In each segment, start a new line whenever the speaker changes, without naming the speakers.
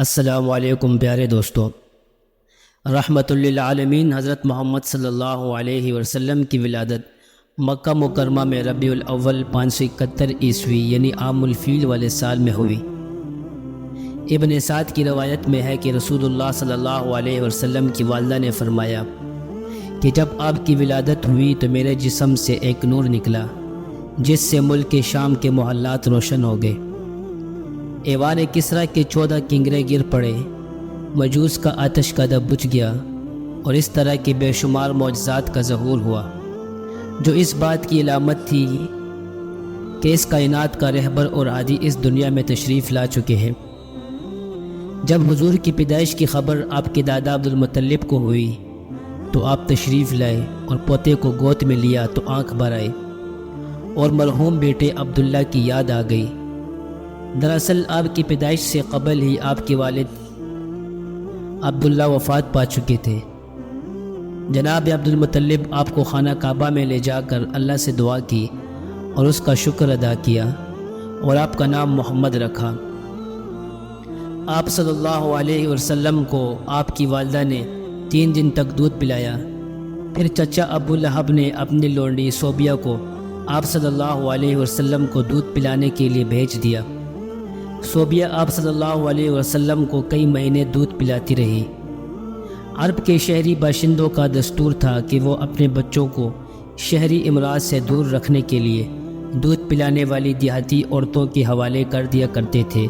السلام علیکم پیارے دوستو، رحمت للعالمین حضرت محمد صلی اللہ علیہ وسلم کی ولادت مکہ مکرمہ میں ربیع الاول 571 عیسوی یعنی عام الفیل والے سال میں ہوئی۔ ابن سعد کی روایت میں ہے کہ رسول اللہ صلی اللہ علیہ وسلم کی والدہ نے فرمایا کہ جب آپ کی ولادت ہوئی تو میرے جسم سے ایک نور نکلا جس سے ملک شام کے محلات روشن ہو گئے۔ ایوان کسریٰ کے 14 کنگرے گر پڑے، مجوس کا آتش کدہ بجھ گیا، اور اس طرح کے بے شمار معجزات کا ظہور ہوا جو اس بات کی علامت تھی کہ اس کائنات کا رہبر اور ہادی اس دنیا میں تشریف لا چکے ہیں۔ جب حضور کی پیدائش کی خبر آپ کے دادا عبد المطلب کو ہوئی تو آپ تشریف لائے اور پوتے کو گود میں لیا تو آنکھ بھر آئے اور مرحوم بیٹے عبداللہ کی یاد آ گئی۔ دراصل آپ کی پیدائش سے قبل ہی آپ کے والد عبداللہ وفات پا چکے تھے۔ جناب عبد المطلب آپ کو خانہ کعبہ میں لے جا کر اللہ سے دعا کی اور اس کا شکر ادا کیا اور آپ کا نام محمد رکھا۔ آپ صلی اللہ علیہ وسلم کو آپ کی والدہ نے 3 دن تک دودھ پلایا۔ پھر چچا ابو لہب نے اپنی لونڈی صوبیہ کو آپ صلی اللہ علیہ وسلم کو دودھ پلانے کے لیے بھیج دیا۔ صوبیہ آپ صلی اللہ علیہ وسلم کو کئی مہینے دودھ پلاتی رہی۔ عرب کے شہری باشندوں کا دستور تھا کہ وہ اپنے بچوں کو شہری امراض سے دور رکھنے کے لیے دودھ پلانے والی دیہاتی عورتوں کے حوالے کر دیا کرتے تھے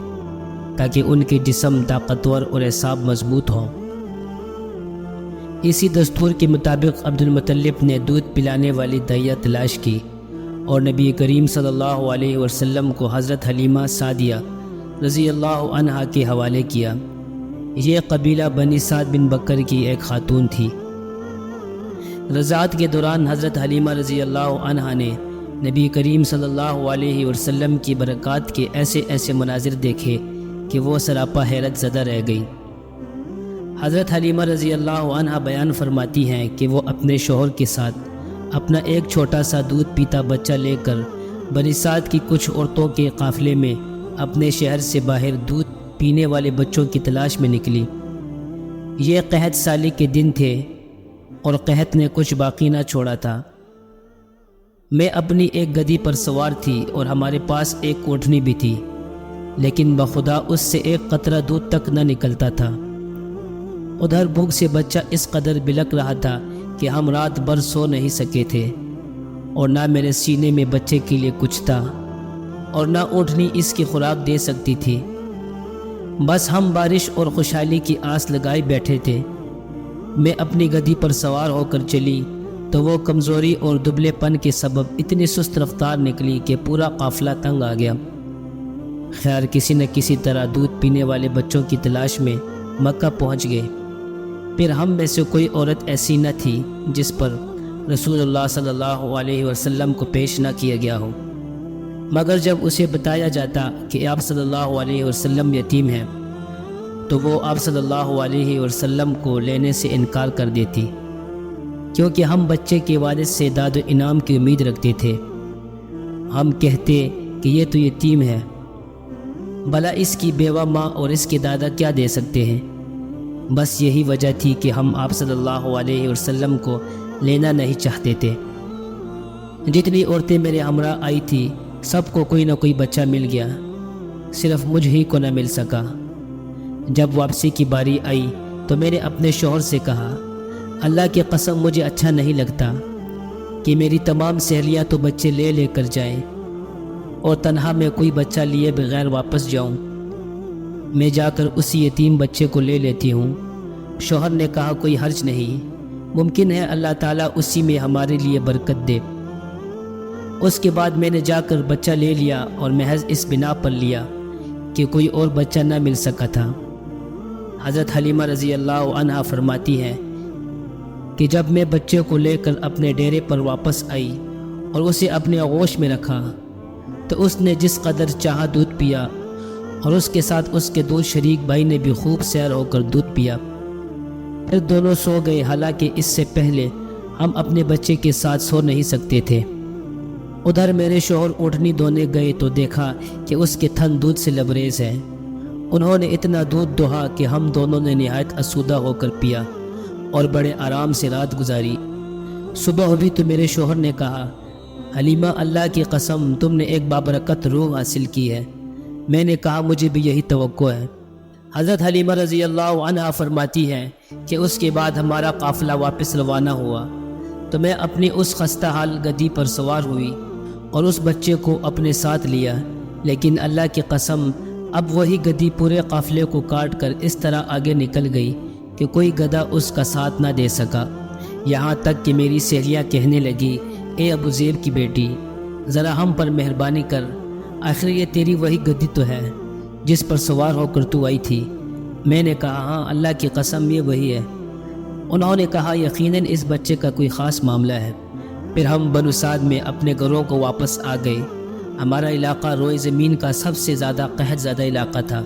تاکہ ان کے جسم طاقتور اور اعصاب مضبوط ہوں۔ اسی دستور کے مطابق عبد المطلب نے دودھ پلانے والی دائیہ تلاش کی اور نبی کریم صلی اللہ علیہ وسلم کو حضرت حلیمہ سعدیہ رضی اللہ عنہا کے حوالے کیا۔ یہ قبیلہ بنی سعد بن بکر کی ایک خاتون تھی۔ رضاعت کے دوران حضرت حلیمہ رضی اللہ عنہا نے نبی کریم صلی اللہ علیہ وسلم کی برکات کے ایسے مناظر دیکھے کہ وہ سراپا حیرت زدہ رہ گئی۔ حضرت حلیمہ رضی اللہ عنہا بیان فرماتی ہیں کہ وہ اپنے شوہر کے ساتھ اپنا ایک چھوٹا سا دودھ پیتا بچہ لے کر بنی سعد کی کچھ عورتوں کے قافلے میں اپنے شہر سے باہر دودھ پینے والے بچوں کی تلاش میں نکلی۔ یہ قحط سالی کے دن تھے اور قحط نے کچھ باقی نہ چھوڑا تھا۔ میں اپنی ایک گدھی پر سوار تھی اور ہمارے پاس ایک اونٹنی بھی تھی، لیکن بخدا اس سے ایک قطرہ دودھ تک نہ نکلتا تھا۔ ادھر بھوک سے بچہ اس قدر بلک رہا تھا کہ ہم رات بھر سو نہیں سکے تھے، اور نہ میرے سینے میں بچے کے لیے کچھ تھا اور نہ اونٹنی اس کی خوراک دے سکتی تھی۔ بس ہم بارش اور خوشحالی کی آس لگائے بیٹھے تھے۔ میں اپنی گدھی پر سوار ہو کر چلی تو وہ کمزوری اور دبلے پن کے سبب اتنی سست رفتار نکلی کہ پورا قافلہ تنگ آ گیا۔ خیر کسی نہ کسی طرح دودھ پینے والے بچوں کی تلاش میں مکہ پہنچ گئے۔ پھر ہم میں سے کوئی عورت ایسی نہ تھی جس پر رسول اللہ صلی اللہ علیہ وسلم کو پیش نہ کیا گیا ہو، مگر جب اسے بتایا جاتا کہ آپ صلی اللہ علیہ وسلم یتیم ہیں تو وہ آپ صلی اللہ علیہ وسلم کو لینے سے انکار کر دیتی، کیونکہ ہم بچے کے والد سے داد و انعام کی امید رکھتے تھے۔ ہم کہتے کہ یہ تو یتیم ہے، بھلا اس کی بیوہ ماں اور اس کے دادا کیا دے سکتے ہیں۔ بس یہی وجہ تھی کہ ہم آپ صلی اللہ علیہ وسلم کو لینا نہیں چاہتے تھے۔ جتنی عورتیں میرے ہمراہ آئی تھی سب کو کوئی نہ کوئی بچہ مل گیا، صرف مجھ ہی کو نہ مل سکا۔ جب واپسی کی باری آئی تو میں نے اپنے شوہر سے کہا، اللہ کی قسم مجھے اچھا نہیں لگتا کہ میری تمام سہیلیاں تو بچے لے لے کر جائیں اور تنہا میں کوئی بچہ لیے بغیر واپس جاؤں۔ میں جا کر اسی یتیم بچے کو لے لیتی ہوں۔ شوہر نے کہا کوئی حرج نہیں، ممکن ہے اللہ تعالیٰ اسی میں ہمارے لیے برکت دے۔ اس کے بعد میں نے جا کر بچہ لے لیا اور محض اس بنا پر لیا کہ کوئی اور بچہ نہ مل سکا تھا۔ حضرت حلیمہ رضی اللہ عنہا فرماتی ہیں کہ جب میں بچے کو لے کر اپنے ڈیرے پر واپس آئی اور اسے اپنے آغوش میں رکھا تو اس نے جس قدر چاہا دودھ پیا، اور اس کے ساتھ اس کے 2 شریک بھائی نے بھی خوب سیر ہو کر دودھ پیا۔ پھر دونوں سو گئے، حالانکہ اس سے پہلے ہم اپنے بچے کے ساتھ سو نہیں سکتے تھے۔ ادھر میرے شوہر اونٹنی دھونے گئے تو دیکھا کہ اس کے تھن دودھ سے لبریز ہے انہوں نے اتنا دودھ دوہا کہ ہم دونوں نے نہایت اسودہ ہو کر پیا اور بڑے آرام سے رات گزاری۔ صبح ہوئی تو میرے شوہر نے کہا، حلیمہ اللہ کی قسم تم نے ایک بابرکت روح حاصل کی ہے۔ میں نے کہا مجھے بھی یہی توقع ہے۔ حضرت حلیمہ رضی اللہ عنہا فرماتی ہیں کہ اس کے بعد ہمارا قافلہ واپس روانہ ہوا تو میں اپنی اس خستہ حال گدی پر سوار ہوئی اور اس بچے کو اپنے ساتھ لیا، لیکن اللہ کی قسم اب وہی گدی پورے قافلے کو کاٹ کر اس طرح آگے نکل گئی کہ کوئی گدھا اس کا ساتھ نہ دے سکا، یہاں تک کہ میری سہیلیاں کہنے لگی، اے ابو زیب کی بیٹی ذرا ہم پر مہربانی کر، آخر یہ تیری وہی گدی تو ہے جس پر سوار ہو کر تو آئی تھی۔ میں نے کہا ہاں اللہ کی قسم یہ وہی ہے۔ انہوں نے کہا یقیناً اس بچے کا کوئی خاص معاملہ ہے۔ پھر ہم بنو سعد میں اپنے گھروں کو واپس آ گئے۔ ہمارا علاقہ روئے زمین کا سب سے زیادہ قحط زدہ علاقہ تھا،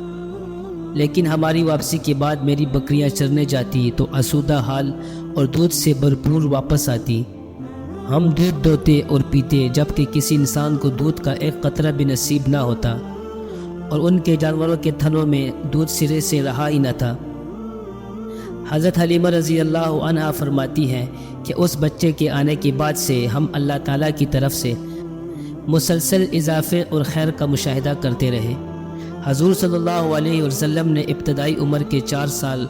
لیکن ہماری واپسی کے بعد میری بکریاں چرنے جاتی تو آسودہ حال اور دودھ سے بھرپور واپس آتی۔ ہم دودھ دوتے اور پیتے جبکہ کسی انسان کو دودھ کا ایک قطرہ بھی نصیب نہ ہوتا، اور ان کے جانوروں کے تھنوں میں دودھ سرے سے رہا ہی نہ تھا۔ حضرت حلیمہ رضی اللہ عنہا فرماتی ہیں کہ اس بچے کے آنے کے بعد سے ہم اللہ تعالیٰ کی طرف سے مسلسل اضافے اور خیر کا مشاہدہ کرتے رہے۔ حضور صلی اللہ علیہ وسلم نے ابتدائی عمر کے 4 سال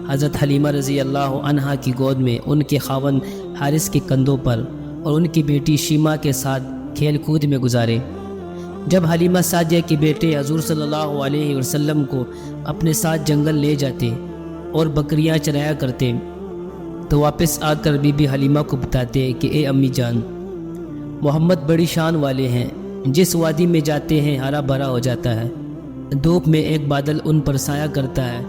حضرت حلیمہ رضی اللہ عنہا کی گود میں ان کے خاوند حارث کے کندھوں پر اور ان کی بیٹی شیما کے ساتھ کھیل کود میں گزارے۔ جب حلیمہ سعدیہ کے بیٹے حضور صلی اللہ علیہ وسلم کو اپنے ساتھ جنگل لے جاتے اور بکریاں چرایا کرتے تو واپس آ کر بی بی حلیمہ کو بتاتے کہ اے امی جان، محمد بڑی شان والے ہیں، جس وادی میں جاتے ہیں ہرا بھرا ہو جاتا ہے، دھوپ میں ایک بادل ان پر سایہ کرتا ہے،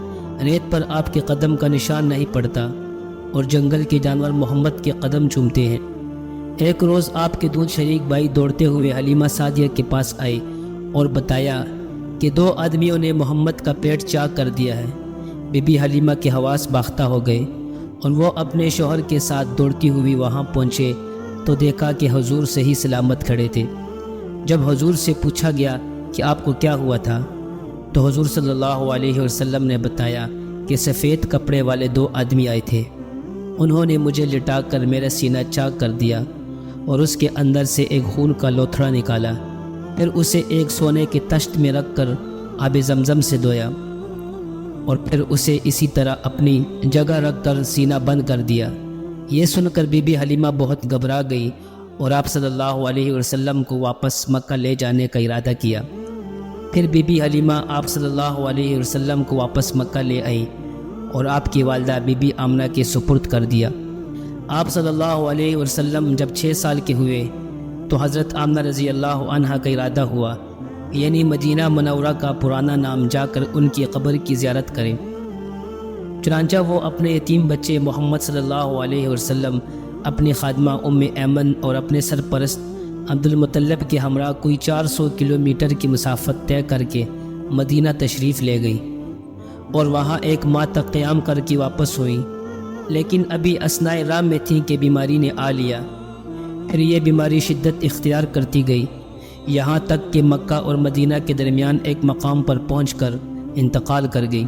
ریت پر آپ کے قدم کا نشان نہیں پڑتا، اور جنگل کے جانور محمد کے قدم چومتے ہیں۔ ایک روز آپ کے دودھ شریک بھائی دوڑتے ہوئے حلیمہ سعدیہ کے پاس آئے اور بتایا کہ 2 آدمیوں نے محمد کا پیٹ چاک کر دیا ہے۔ بی بی حلیمہ کے حواس باختہ ہو گئے اور وہ اپنے شوہر کے ساتھ دوڑتی ہوئی وہاں پہنچے تو دیکھا کہ حضور صحیح سلامت کھڑے تھے۔ جب حضور سے پوچھا گیا کہ آپ کو کیا ہوا تھا تو حضور صلی اللہ علیہ وسلم نے بتایا کہ سفید کپڑے والے 2 آدمی آئے تھے، انہوں نے مجھے لٹا کر میرا سینہ چاک کر دیا اور اس کے اندر سے ایک خون کا لوتھڑا نکالا، پھر اسے ایک سونے کے تشت میں رکھ کر آب زمزم سے دھویا اور پھر اسے اسی طرح اپنی جگہ رکھ کر سینہ بند کر دیا۔ یہ سن کر بی بی حلیمہ بہت گھبرا گئی اور آپ صلی اللہ علیہ وسلم کو واپس مکہ لے جانے کا ارادہ کیا۔ پھر بی بی حلیمہ آپ صلی اللہ علیہ وسلم کو واپس مکہ لے آئی اور آپ کی والدہ بی بی آمنہ کے سپرد کر دیا۔ آپ صلی اللہ علیہ وسلم جب 6 سال کے ہوئے تو حضرت آمنہ رضی اللہ عنہا کا ارادہ ہوا یعنی مدینہ منورہ کا پرانا نام جا کر ان کی قبر کی زیارت کریں۔ چنانچہ وہ اپنے یتیم بچے محمد صلی اللہ علیہ وسلم، اپنی خادمہ ام ایمن اور اپنے سرپرست عبد المطلب کے ہمراہ کوئی 400 کلومیٹر کی مسافت طے کر کے مدینہ تشریف لے گئی اور وہاں 1 ماہ تک قیام کر کے واپس ہوئی، لیکن ابھی اثناء راہ میں تھیں کہ بیماری نے آ لیا۔ پھر یہ بیماری شدت اختیار کرتی گئی، یہاں تک کہ مکہ اور مدینہ کے درمیان ایک مقام پر پہنچ کر انتقال کر گئی۔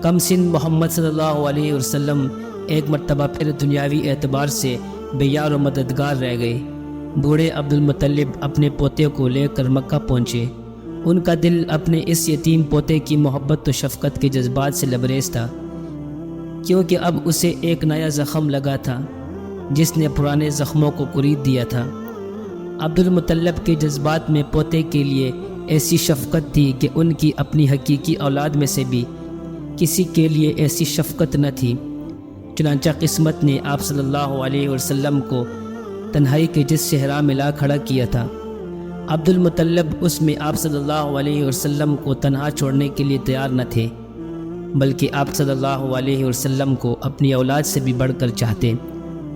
کم سن محمد صلی اللہ علیہ وسلم ایک مرتبہ پھر دنیاوی اعتبار سے بے یار و مددگار رہ گئے۔ بوڑھے عبد المطلب اپنے پوتے کو لے کر مکہ پہنچے۔ ان کا دل اپنے اس یتیم پوتے کی محبت و شفقت کے جذبات سے لبریز تھا، کیونکہ اب اسے ایک نیا زخم لگا تھا جس نے پرانے زخموں کو کرید دیا تھا۔ عبد المطلب کے جذبات میں پوتے کے لیے ایسی شفقت تھی کہ ان کی اپنی حقیقی اولاد میں سے بھی کسی کے لیے ایسی شفقت نہ تھی۔ چنانچہ قسمت نے آپ صلی اللہ علیہ وسلم کو تنہائی کے جس صحرا میں لا کھڑا کیا تھا، عبد المطلب اس میں آپ صلی اللہ علیہ وسلم کو تنہا چھوڑنے کے لیے تیار نہ تھے، بلکہ آپ صلی اللہ علیہ وسلم کو اپنی اولاد سے بھی بڑھ کر چاہتے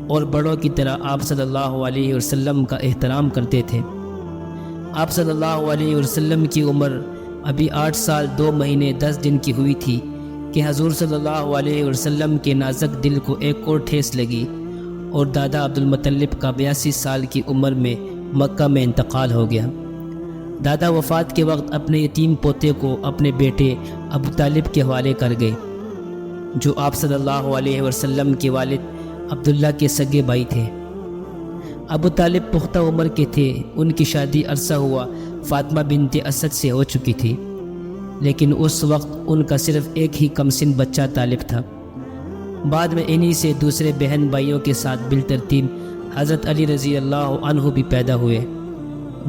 اور بڑوں کی طرح آپ صلی اللہ علیہ وسلم کا احترام کرتے تھے۔ آپ صلی اللہ علیہ وسلم کی عمر ابھی 8 سال 2 مہینے 10 دن کی ہوئی تھی کہ حضور صلی اللہ علیہ وسلم کے نازک دل کو ایک اور ٹھیس لگی اور دادا عبد المطلب کا 82 سال کی عمر میں مکہ میں انتقال ہو گیا۔ دادا وفات کے وقت اپنے یتیم پوتے کو اپنے بیٹے ابو طالب کے حوالے کر گئے، جو آپ صلی اللہ علیہ وسلم کے والد عبداللہ کے سگے بھائی تھے۔ ابو طالب پختہ عمر کے تھے، ان کی شادی عرصہ ہوا فاطمہ بنت اسد سے ہو چکی تھی، لیکن اس وقت ان کا صرف ایک ہی کم سن بچہ طالب تھا۔ بعد میں انہی سے دوسرے بہن بھائیوں کے ساتھ بالترتیب حضرت علی رضی اللہ عنہ بھی پیدا ہوئے۔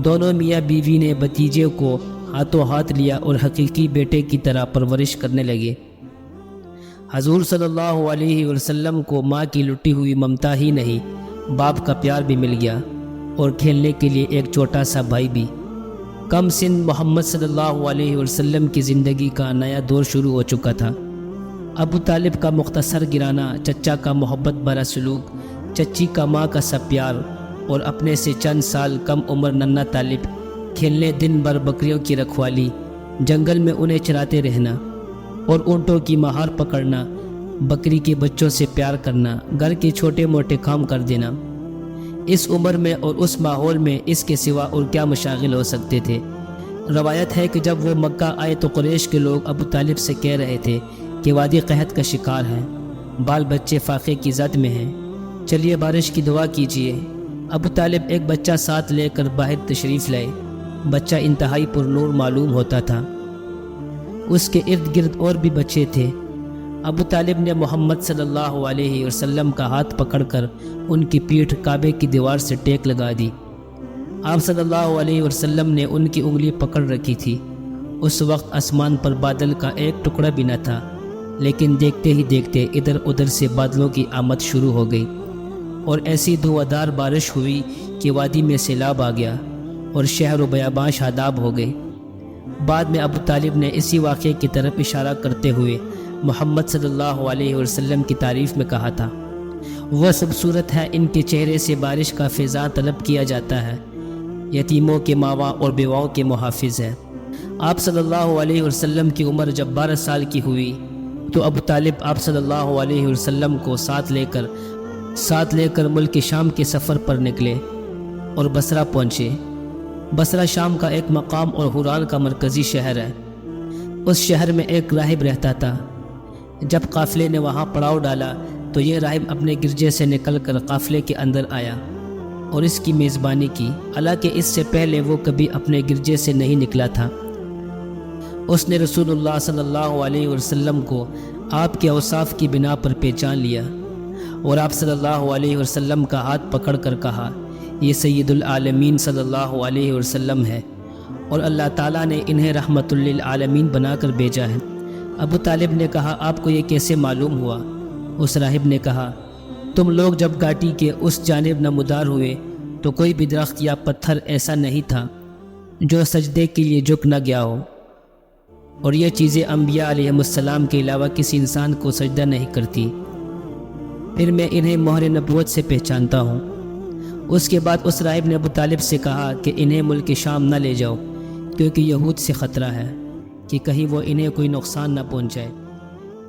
دونوں میاں بیوی نے بھتیجے کو ہاتھوں ہاتھ لیا اور حقیقی بیٹے کی طرح پرورش کرنے لگے۔ حضور صلی اللہ علیہ وسلم کو ماں کی لٹی ہوئی ممتا ہی نہیں، باپ کا پیار بھی مل گیا اور کھیلنے کے لیے ایک چھوٹا سا بھائی بھی۔ کم سن محمد صلی اللہ علیہ وسلم کی زندگی کا نیا دور شروع ہو چکا تھا۔ ابو طالب کا مختصر گرانا، چچا کا محبت بھرا سلوک، چچی کا ماں کا سب پیار، اور اپنے سے چند سال کم عمر ننھا طالب کھیلنے، دن بھر بکریوں کی رکھوالی، جنگل میں انہیں چراتے رہنا اور اونٹوں کی مہار پکڑنا، بکری کے بچوں سے پیار کرنا، گھر کے چھوٹے موٹے کام کر دینا۔ اس عمر میں اور اس ماحول میں اس کے سوا اور کیا مشاغل ہو سکتے تھے؟ روایت ہے کہ جب وہ مکہ آئے تو قریش کے لوگ ابو طالب سے کہہ رہے تھے کہ وادی قحط کا شکار ہے، بال بچے فاقے کی زد میں ہیں، چلیے بارش کی دعا کیجیے۔ ابو طالب ایک بچہ ساتھ لے کر باہر تشریف لائے۔ بچہ انتہائی پر نور معلوم ہوتا تھا۔ اس کے ارد گرد اور بھی بچے تھے۔ ابو طالب نے محمد صلی اللہ علیہ وسلم کا ہاتھ پکڑ کر ان کی پیٹھ کعبے کی دیوار سے ٹیک لگا دی۔ آپ صلی اللہ علیہ وسلم نے ان کی انگلی پکڑ رکھی تھی۔ اس وقت آسمان پر بادل کا ایک ٹکڑا بھی نہ تھا، لیکن دیکھتے ہی دیکھتے ادھر ادھر سے بادلوں کی آمد شروع ہو گئی اور ایسی دھواں بارش ہوئی کہ وادی میں سیلاب آ گیا اور شہر و بیاباں شاداب ہو گئے۔ بعد میں ابو طالب نے اسی واقعے کی طرف اشارہ کرتے ہوئے محمد صلی اللہ علیہ وسلم کی تعریف میں کہا تھا، وہ سب صورت ہے، ان کے چہرے سے بارش کا فیضان طلب کیا جاتا ہے، یتیموں کے ماوا اور بیواؤں کے محافظ ہے۔ آپ صلی اللہ علیہ وسلم کی عمر جب 12 سال کی ہوئی تو ابو طالب آپ صلی اللہ علیہ وسلم کو ساتھ لے کر ملک شام کے سفر پر نکلے اور بصرہ پہنچے۔ بصرہ شام کا ایک مقام اور حران کا مرکزی شہر ہے۔ اس شہر میں ایک راہب رہتا تھا۔ جب قافلے نے وہاں پڑاؤ ڈالا تو یہ راہب اپنے گرجے سے نکل کر قافلے کے اندر آیا اور اس کی میزبانی کی، حالانکہ اس سے پہلے وہ کبھی اپنے گرجے سے نہیں نکلا تھا۔ اس نے رسول اللہ صلی اللہ علیہ وسلم کو آپ کے اوصاف کی بنا پر پہچان لیا اور آپ صلی اللہ علیہ وسلم کا ہاتھ پکڑ کر کہا، یہ سید العالمین صلی اللہ علیہ وسلم ہے اور اللہ تعالیٰ نے انہیں رحمت للعالمین بنا کر بھیجا ہے۔ ابو طالب نے کہا، آپ کو یہ کیسے معلوم ہوا؟ اس راہب نے کہا، تم لوگ جب گھاٹی کے اس جانب نمودار ہوئے تو کوئی بھی درخت یا پتھر ایسا نہیں تھا جو سجدے کے لیے جھک نہ گیا ہو، اور یہ چیزیں انبیاء علیہ السلام کے علاوہ کسی انسان کو سجدہ نہیں کرتی، پھر میں انہیں مہر نبوت سے پہچانتا ہوں۔ اس کے بعد اس راہب نے ابو طالب سے کہا کہ انہیں ملک شام نہ لے جاؤ، کیونکہ یہود سے خطرہ ہے کہ کہیں وہ انہیں کوئی نقصان نہ پہنچائے۔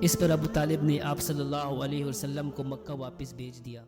اس پر ابو طالب نے آپ صلی اللہ علیہ وسلم کو مکہ واپس بھیج دیا۔